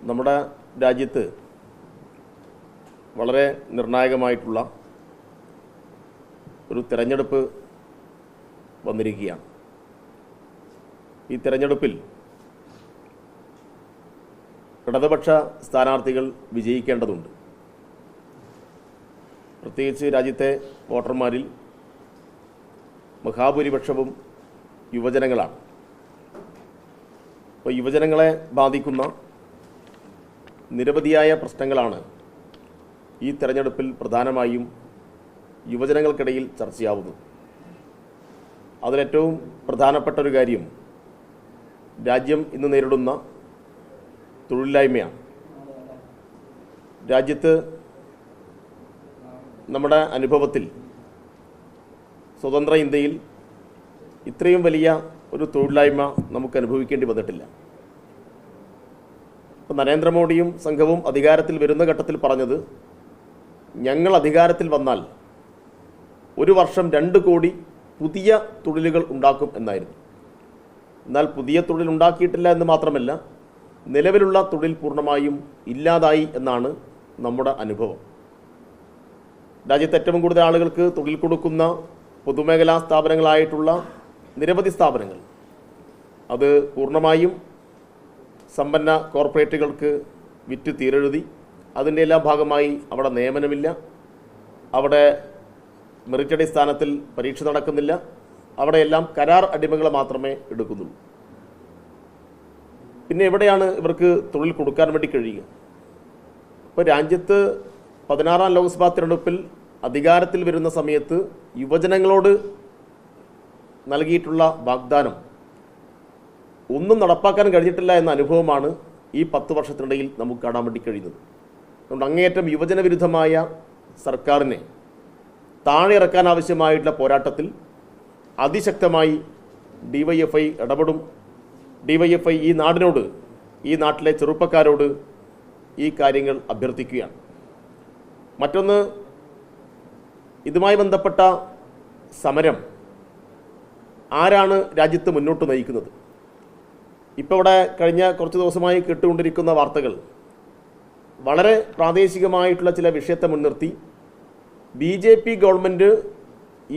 നമ്മുടെ രാജ്യത്ത് വളരെ നിർണായകമായിട്ടുള്ള ഒരു തിരഞ്ഞെടുപ്പ് വന്നിരിക്കുകയാണ്. ഈ തിരഞ്ഞെടുപ്പിൽ ഇടതുപക്ഷ സ്ഥാനാർത്ഥികൾ വിജയിക്കേണ്ടതുണ്ട്. പ്രത്യേകിച്ച് രാജ്യത്തെ വോട്ടർമാരിൽ മഹാഭൂരിപക്ഷവും യുവജനങ്ങളാണ്. അപ്പോൾ യുവജനങ്ങളെ ബാധിക്കുന്ന നിരവധിയായ പ്രശ്നങ്ങളാണ് ഈ തെരഞ്ഞെടുപ്പിൽ പ്രധാനമായും യുവജനങ്ങൾക്കിടയിൽ ചർച്ചയാവുന്നത്. അതിലേറ്റവും പ്രധാനപ്പെട്ട ഒരു കാര്യം രാജ്യം ഇന്ന് നേരിടുന്ന തൊഴിലില്ലായ്മയാണ്. രാജ്യത്ത് നമ്മുടെ അനുഭവത്തിൽ സ്വതന്ത്ര ഇന്ത്യയിൽ ഇത്രയും വലിയ ഒരു തൊഴിലില്ലായ്മ നമുക്ക് അനുഭവിക്കേണ്ടി വന്നിട്ടില്ല. ഇപ്പോൾ നരേന്ദ്രമോദിയും സംഘവും അധികാരത്തിൽ വരുന്ന ഘട്ടത്തിൽ പറഞ്ഞത്, ഞങ്ങൾ അധികാരത്തിൽ വന്നാൽ ഒരു വർഷം 2 കോടി പുതിയ തൊഴിലുകൾ ഉണ്ടാക്കും എന്നായിരുന്നു. എന്നാൽ പുതിയ തൊഴിൽ ഉണ്ടാക്കിയിട്ടില്ല എന്ന് മാത്രമല്ല, നിലവിലുള്ള തൊഴിൽ പൂർണ്ണമായും ഇല്ലാതായി എന്നാണ് നമ്മുടെ അനുഭവം. രാജ്യത്ത് ഏറ്റവും കൂടുതൽ ആളുകൾക്ക് തൊഴിൽ കൊടുക്കുന്ന പൊതുമേഖലാ സ്ഥാപനങ്ങളായിട്ടുള്ള നിരവധി സ്ഥാപനങ്ങൾ അത് പൂർണ്ണമായും സമ്പന്ന കോർപ്പറേറ്റുകൾക്ക് വിറ്റ് തീരെഴുതി. അതിൻ്റെ എല്ലാ ഭാഗമായി അവിടെ നിയമനമില്ല, അവിടെ മെറിറ്റ് അടിസ്ഥാനത്തിൽ പരീക്ഷ നടക്കുന്നില്ല, അവിടെയെല്ലാം കരാർ അടിമകളെ മാത്രമേ എടുക്കുന്നുള്ളൂ. പിന്നെ എവിടെയാണ് ഇവർക്ക് തൊഴിൽ കൊടുക്കാൻ വേണ്ടി കഴിയുക? ഇപ്പോൾ രാജ്യത്ത് 16ാം ലോക്സഭാ തിരഞ്ഞെടുപ്പിൽ അധികാരത്തിൽ വരുന്ന സമയത്ത് യുവജനങ്ങളോട് നൽകിയിട്ടുള്ള വാഗ്ദാനം ഒന്നും നടപ്പാക്കാൻ കഴിഞ്ഞിട്ടില്ല എന്ന അനുഭവമാണ് ഈ 10 വർഷത്തിനിടയിൽ നമുക്ക് കാണാൻ വേണ്ടി കഴിയുന്നത്. അതുകൊണ്ട് അങ്ങേയറ്റം യുവജന വിരുദ്ധമായ സർക്കാരിനെ താഴെ ഇറക്കാൻ ആവശ്യമായിട്ടുള്ള പോരാട്ടത്തിൽ അതിശക്തമായി DYFI ഇടപെടും. DYFI ഈ നാടിനോട്, ഈ നാട്ടിലെ ചെറുപ്പക്കാരോട് ഈ കാര്യങ്ങൾ അഭ്യർത്ഥിക്കുകയാണ്. മറ്റൊന്ന്, ഇതുമായി ബന്ധപ്പെട്ട സമരം ആരാണ് രാജ്യത്ത് മുന്നോട്ട് നയിക്കുന്നത്? ഇപ്പോൾ ഇവിടെ കഴിഞ്ഞ കുറച്ച് ദിവസമായി കേട്ടുകൊണ്ടിരിക്കുന്ന വാർത്തകൾ വളരെ പ്രാദേശികമായിട്ടുള്ള ചില വിഷയത്തെ മുൻനിർത്തി BJP ഗവൺമെൻറ്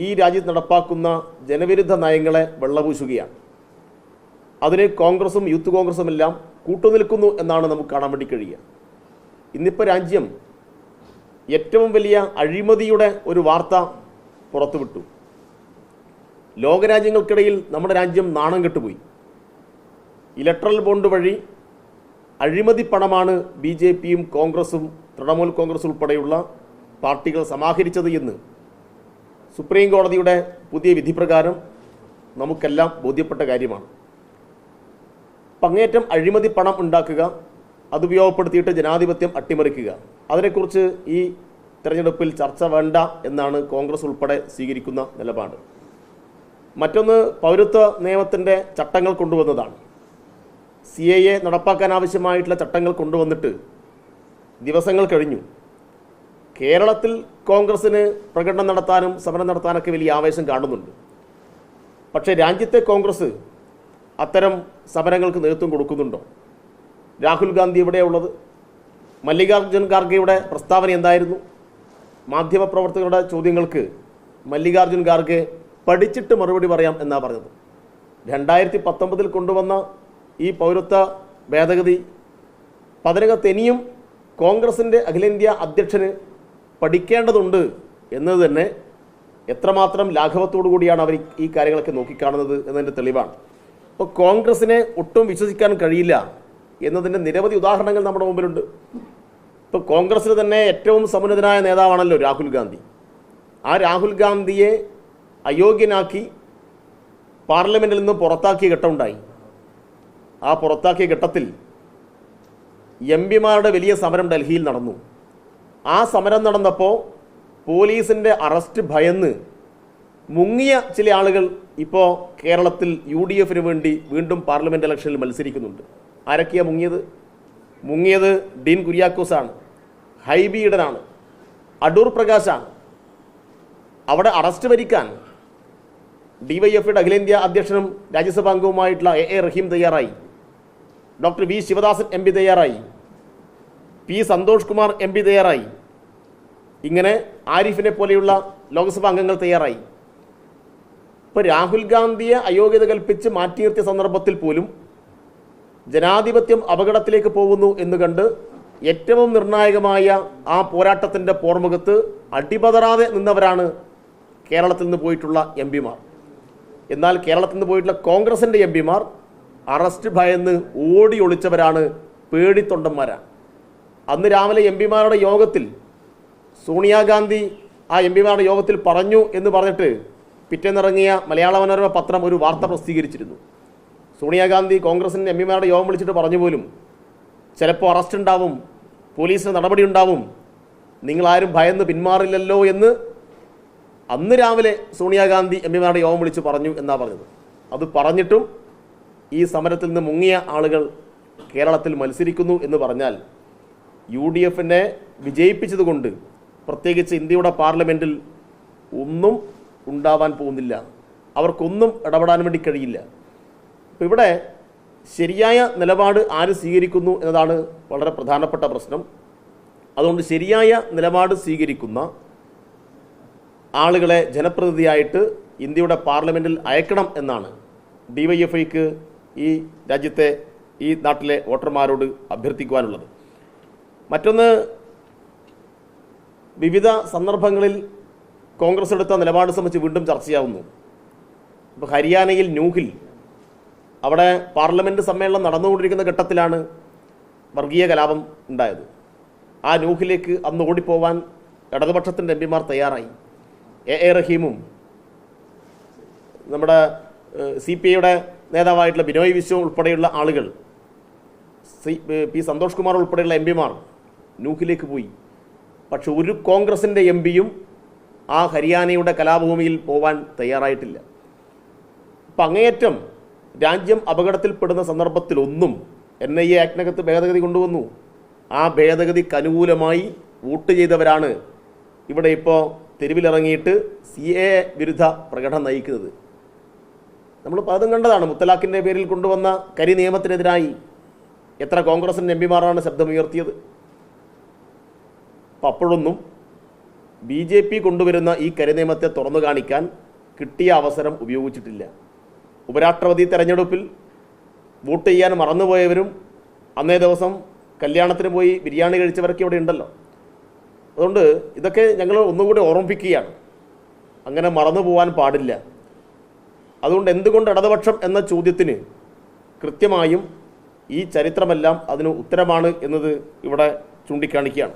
ഈ രാജ്യത്ത് നടപ്പാക്കുന്ന ജനവിരുദ്ധ നയങ്ങളെ വെള്ളപൂശുകയാണ്. അതിന് കോൺഗ്രസും യൂത്ത് കോൺഗ്രസും എല്ലാം കൂട്ടുനിൽക്കുന്നു എന്നാണ് നമുക്ക് കാണാൻ വേണ്ടി കഴിയുക. ഇന്നിപ്പോൾ രാജ്യം ഏറ്റവും വലിയ അഴിമതിയുടെ ഒരു വാർത്ത പുറത്തുവിട്ടു. ലോകരാജ്യങ്ങൾക്കിടയിൽ നമ്മുടെ രാജ്യം നാണം കെട്ടുപോയി. ഇലക്ട്രൽ ബോണ്ട് വഴി അഴിമതി പണമാണ് BJPയും കോൺഗ്രസും തൃണമൂൽ കോൺഗ്രസ് ഉൾപ്പെടെയുള്ള പാർട്ടികൾ സമാഹരിച്ചത് എന്ന് സുപ്രീം കോടതിയുടെ പുതിയ വിധി പ്രകാരം നമുക്കെല്ലാം ബോധ്യപ്പെട്ട കാര്യമാണ്. അങ്ങേയറ്റം അഴിമതി പണം ഉണ്ടാക്കുക, അത് ഉപയോഗപ്പെടുത്തിയിട്ട് ജനാധിപത്യം അട്ടിമറിക്കുക, അതിനെക്കുറിച്ച് ഈ തെരഞ്ഞെടുപ്പിൽ ചർച്ച വേണ്ട എന്നാണ് കോൺഗ്രസ് ഉൾപ്പെടെ സ്വീകരിക്കുന്ന നിലപാട്. മറ്റൊന്ന്, പൗരത്വ നിയമത്തിൻ്റെ ചട്ടങ്ങൾ കൊണ്ടുവന്നതാണ്. CAA നടപ്പാക്കാൻ ആവശ്യമായിട്ടുള്ള ചട്ടങ്ങൾ കൊണ്ടുവന്നിട്ട് ദിവസങ്ങൾ കഴിഞ്ഞു. കേരളത്തിൽ കോൺഗ്രസ്സിന് പ്രകടനം നടത്താനും സമരം നടത്താനൊക്കെ വലിയ ആവേശം കാണുന്നുണ്ട്. പക്ഷേ രാജ്യത്തെ കോൺഗ്രസ് അത്തരം സമരങ്ങൾക്ക് നേതൃത്വം കൊടുക്കുന്നുണ്ടോ? രാഹുൽ ഗാന്ധി എവിടെയുള്ളത്? മല്ലികാർജ്ജുൻ ഖാർഗെയുടെ പ്രസ്താവന എന്തായിരുന്നു? മാധ്യമപ്രവർത്തകരുടെ ചോദ്യങ്ങൾക്ക് മല്ലികാർജ്ജുൻ ഖാർഗെ പഠിച്ചിട്ട് മറുപടി പറയാം എന്നാണ് പറഞ്ഞത്. 2019 കൊണ്ടുവന്ന ഈ പൗരത്വ ഭേദഗതി പതിനകത്ത് ഇനിയും കോൺഗ്രസിൻ്റെ അഖിലേന്ത്യാ അധ്യക്ഷന് പഠിക്കേണ്ടതുണ്ട് എന്നത് തന്നെ എത്രമാത്രം ലാഘവത്തോടു കൂടിയാണ് അവർ ഈ കാര്യങ്ങളൊക്കെ നോക്കിക്കാണുന്നത് എന്നതിൻ്റെ തെളിവാണ്. അപ്പോൾ കോൺഗ്രസിനെ ഒട്ടും വിശ്വസിക്കാൻ കഴിയില്ല എന്നതിൻ്റെ നിരവധി ഉദാഹരണങ്ങൾ നമ്മുടെ മുമ്പിലുണ്ട്. ഇപ്പോൾ കോൺഗ്രസിന് തന്നെ ഏറ്റവും സമുന്നതനായ നേതാവാണല്ലോ രാഹുൽ ഗാന്ധി. ആ രാഹുൽ ഗാന്ധിയെ അയോഗ്യനാക്കി പാർലമെൻറ്റിൽ നിന്ന് പുറത്താക്കിയ ഘട്ടമുണ്ടായി. ആ പുറത്താക്കിയ ഘട്ടത്തിൽ MP-മാരുടെ വലിയ സമരം ഡൽഹിയിൽ നടന്നു. ആ സമരം നടന്നപ്പോൾ പോലീസിൻ്റെ അറസ്റ്റ് ഭയന്ന് മുങ്ങിയ ചില ആളുകൾ ഇപ്പോൾ കേരളത്തിൽ UDF-ന് വേണ്ടി വീണ്ടും പാർലമെൻറ്റ് ഇലക്ഷനിൽ മത്സരിക്കുന്നുണ്ട്. ആരൊക്കെയാണ് മുങ്ങിയത്? ഡീൻ കുര്യാക്കോസാണ്, ഹൈബി ഈഡനാണ്, അടൂർ പ്രകാശാണ്. അവിടെ അറസ്റ്റ് വരിക്കാൻ DYFIയുടെ അഖിലേന്ത്യാ അധ്യക്ഷനും രാജ്യസഭാംഗവുമായിട്ടുള്ള A. റഹീം തയ്യാറായി, ഡോക്ടർ V. ശിവദാസൻ MP തയ്യാറായി, പി സന്തോഷ് കുമാർ MP തയ്യാറായി. ഇങ്ങനെ ആരിഫിനെ പോലെയുള്ള ലോക്സഭാ അംഗങ്ങൾ തയ്യാറായി. ഇപ്പോൾ രാഹുൽ ഗാന്ധിയെ അയോഗ്യത കൽപ്പിച്ച് മാറ്റി നിർത്തിയ സന്ദർഭത്തിൽ പോലും ജനാധിപത്യം അപകടത്തിലേക്ക് പോകുന്നു എന്ന് കണ്ട് ഏറ്റവും നിർണായകമായ ആ പോരാട്ടത്തിൻ്റെ പോർമുഖത്ത് അടിപതറാതെ നിന്നവരാണ് കേരളത്തിൽ നിന്ന് പോയിട്ടുള്ള MP മാർ. എന്നാൽ കേരളത്തിൽ നിന്ന് പോയിട്ടുള്ള കോൺഗ്രസിൻ്റെ MP മാർ അറസ്റ്റ് ഭയന്ന് ഓടി ഒളിച്ചവരാണ്, പേടിത്തൊണ്ടന്മാരാണ്. അന്ന് രാവിലെ MP മാരുടെ യോഗത്തിൽ സോണിയാഗാന്ധി ആ MP മാരുടെ യോഗത്തിൽ പറഞ്ഞു എന്ന് പറഞ്ഞിട്ട് പിറ്റേന്നിറങ്ങിയ മലയാള മനോരമ പത്രം ഒരു വാർത്ത പ്രസിദ്ധീകരിച്ചിരുന്നു. സോണിയാഗാന്ധി കോൺഗ്രസിൻ്റെ MP മാരുടെ യോഗം വിളിച്ചിട്ട് പറഞ്ഞു പോലും, ചിലപ്പോൾ അറസ്റ്റ് ഉണ്ടാവും, പോലീസിന് നടപടി ഉണ്ടാവും, നിങ്ങളാരും ഭയന്ന് പിന്മാറില്ലല്ലോ എന്ന് അന്ന് രാവിലെ സോണിയാഗാന്ധി MP മാരുടെ യോഗം വിളിച്ച് പറഞ്ഞു എന്നാണ് പറഞ്ഞത്. അത് പറഞ്ഞിട്ടും ഈ സമരത്തിൽ നിന്ന് മുങ്ങിയ ആളുകൾ കേരളത്തിൽ മത്സരിക്കുന്നു എന്ന് പറഞ്ഞാൽ UDF-നെ വിജയിപ്പിച്ചതുകൊണ്ട് പ്രത്യേകിച്ച് ഇന്ത്യയുടെ പാർലമെൻറ്റിൽ ഒന്നും ഉണ്ടാവാൻ പോകുന്നില്ല. അവർക്കൊന്നും ഇടപെടാൻ വേണ്ടി കഴിയില്ല. അപ്പോൾ ഇവിടെ ശരിയായ നിലപാട് ആര് സ്വീകരിക്കുന്നു എന്നതാണ് വളരെ പ്രധാനപ്പെട്ട പ്രശ്നം. അതുകൊണ്ട് ശരിയായ നിലപാട് സ്വീകരിക്കുന്ന ആളുകളെ ജനപ്രതിനിധിയായിട്ട് ഇന്ത്യയുടെ പാർലമെൻറ്റിൽ അയക്കണം എന്നാണ് DYFIക്ക് ഈ രാജ്യത്തെ ഈ നാട്ടിലെ വോട്ടർമാരോട് അഭ്യർത്ഥിക്കുവാനുള്ളത്. മറ്റൊന്ന്, വിവിധ സന്ദർഭങ്ങളിൽ കോൺഗ്രസ് എടുത്ത നിലപാട് സംബന്ധിച്ച് വീണ്ടും ചർച്ചയാവുന്നു. ഇപ്പോൾ ഹരിയാനയിൽ ന്യൂഹിൽ അവിടെ പാർലമെൻറ്റ് സമ്മേളനം നടന്നുകൊണ്ടിരിക്കുന്ന ഘട്ടത്തിലാണ് വർഗീയ കലാപം ഉണ്ടായത്. ആ ന്യൂഹിലേക്ക് അന്ന് ഓടിപ്പോവാൻ ഇടതുപക്ഷത്തിൻ്റെ MP മാർ തയ്യാറായി. A റഹീമും നമ്മുടെ CPIയുടെ നേതാവായിട്ടുള്ള ബിനോയ് വിശ്വം ഉൾപ്പെടെയുള്ള ആളുകൾ, പി സന്തോഷ് കുമാർ ഉൾപ്പെടെയുള്ള MP മാർ ന്യൂഹിലേക്ക് പോയി. പക്ഷെ ഒരു കോൺഗ്രസിൻ്റെ MP-യും ആ ഹരിയാനയുടെ കലാഭൂമിയിൽ പോവാൻ തയ്യാറായിട്ടില്ല. അപ്പം അങ്ങേയറ്റം രാജ്യം അപകടത്തിൽപ്പെടുന്ന സന്ദർഭത്തിലൊന്നും NIA ആക്ടിനകത്ത് ഭേദഗതി കൊണ്ടുവന്നു. ആ ഭേദഗതിക്ക് അനുകൂലമായി വോട്ട് ചെയ്തവരാണ് ഇവിടെ ഇപ്പോൾ തെരുവിലിറങ്ങിയിട്ട് CAA വിരുദ്ധ പ്രകടനം നയിക്കുന്നത്. നമ്മൾ പലതും കണ്ടതാണ്. മുത്തലാഖിൻ്റെ പേരിൽ കൊണ്ടുവന്ന കരി നിയമത്തിനെതിരായി എത്ര കോൺഗ്രസിൻ്റെ MP മാരാണ് ശബ്ദമുയർത്തിയത്. അപ്പം അപ്പോഴൊന്നും BJP കൊണ്ടുവരുന്ന ഈ കരി നിയമത്തെ തുറന്നു കാണിക്കാൻ കിട്ടിയ അവസരം ഉപയോഗിച്ചിട്ടില്ല. ഉപരാഷ്ട്രപതി തെരഞ്ഞെടുപ്പിൽ വോട്ട് ചെയ്യാൻ മറന്നുപോയവരും അന്നേ ദിവസം കല്യാണത്തിന് പോയി ബിരിയാണി കഴിച്ചവരൊക്കെ ഇവിടെ ഉണ്ടല്ലോ. അതുകൊണ്ട് ഇതൊക്കെ ഞങ്ങൾ ഒന്നുകൂടി ഓർമ്മിപ്പിക്കുകയാണ്. അങ്ങനെ മറന്നു പോകാൻ പാടില്ല. അതുകൊണ്ട് എന്തുകൊണ്ട് ഇടതുപക്ഷം എന്ന ചോദ്യത്തിന് കൃത്യമായും ഈ ചരിത്രമെല്ലാം അതിന് ഉത്തരമാണ് എന്നത് ഇവിടെ ചൂണ്ടിക്കാണിക്കുകയാണ്.